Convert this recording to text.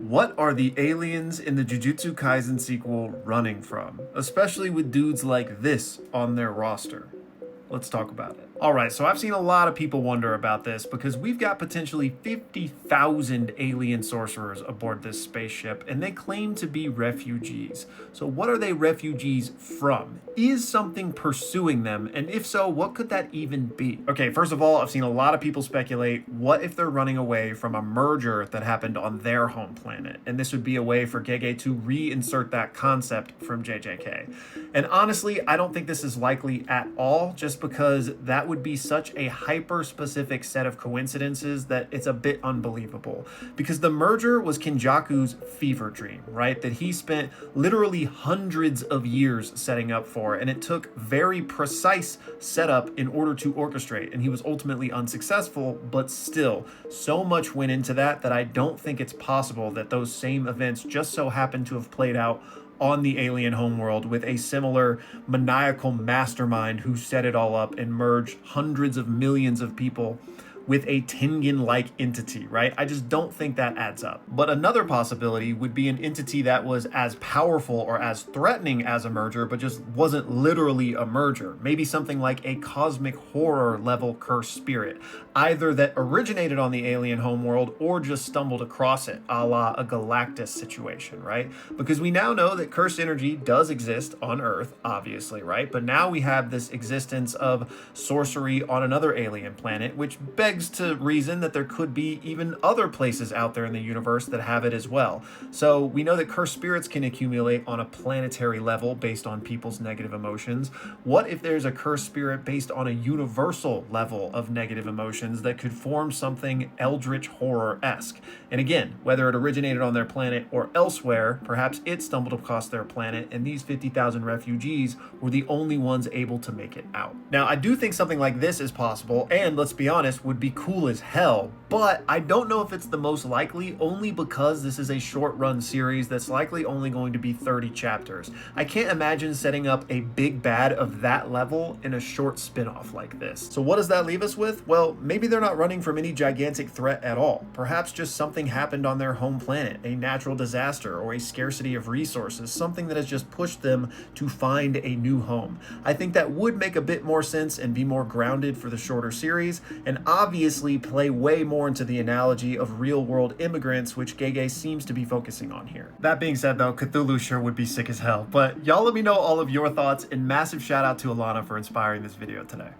What are the aliens in the Jujutsu Kaisen sequel running from? Especially with dudes like this on their roster. Let's talk about it. All right, so I've seen a lot of people wonder about this because we've got potentially 50,000 alien sorcerers aboard this spaceship, and they claim to be refugees. So, what are they refugees from? Is something pursuing them? And if so, what could that even be? Okay, first of all, I've seen a lot of people speculate what if they're running away from a merger that happened on their home planet? And this would be a way for Gege to reinsert that concept from JJK. And honestly, I don't think this is likely at all, just because that would be such a hyper-specific set of coincidences that it's a bit unbelievable. Because the merger was Kinjaku's fever dream, right? That he spent literally hundreds of years setting up for, and it took very precise setup in order to orchestrate, and he was ultimately unsuccessful, but still, so much went into that that I don't think it's possible that those same events just so happened to have played out on the alien homeworld with a similar maniacal mastermind who set it all up and merged hundreds of millions of people with a Tengen-like entity, right? I just don't think that adds up. But another possibility would be an entity that was as powerful or as threatening as a merger, but just wasn't literally a merger. Maybe something like a cosmic horror level cursed spirit, either that originated on the alien homeworld or just stumbled across it, a la a Galactus situation, right? Because we now know that cursed energy does exist on Earth, obviously, right? But now we have this existence of sorcery on another alien planet, which begs to reason that there could be even other places out there in the universe that have it as well. So we know that cursed spirits can accumulate on a planetary level based on people's negative emotions. What if there's a cursed spirit based on a universal level of negative emotions that could form something eldritch horror-esque? And again, whether it originated on their planet or elsewhere, perhaps it stumbled across their planet and these 50,000 refugees were the only ones able to make it out. Now, I do think something like this is possible, and let's be honest, would be cool as hell, but I don't know if it's the most likely, only because this is a short run series that's likely only going to be 30 chapters. I can't imagine setting up a big bad of that level in a short spin-off like this. So what does that leave us with? Well, maybe they're not running from any gigantic threat at all. Perhaps just something happened on their home planet, a natural disaster or a scarcity of resources, something that has just pushed them to find a new home. I think that would make a bit more sense and be more grounded for the shorter series, and obviously play way more into the analogy of real-world immigrants, which Gege seems to be focusing on here. That being said though, Cthulhu sure would be sick as hell, but y'all let me know all of your thoughts, and massive shout out to Alana for inspiring this video today.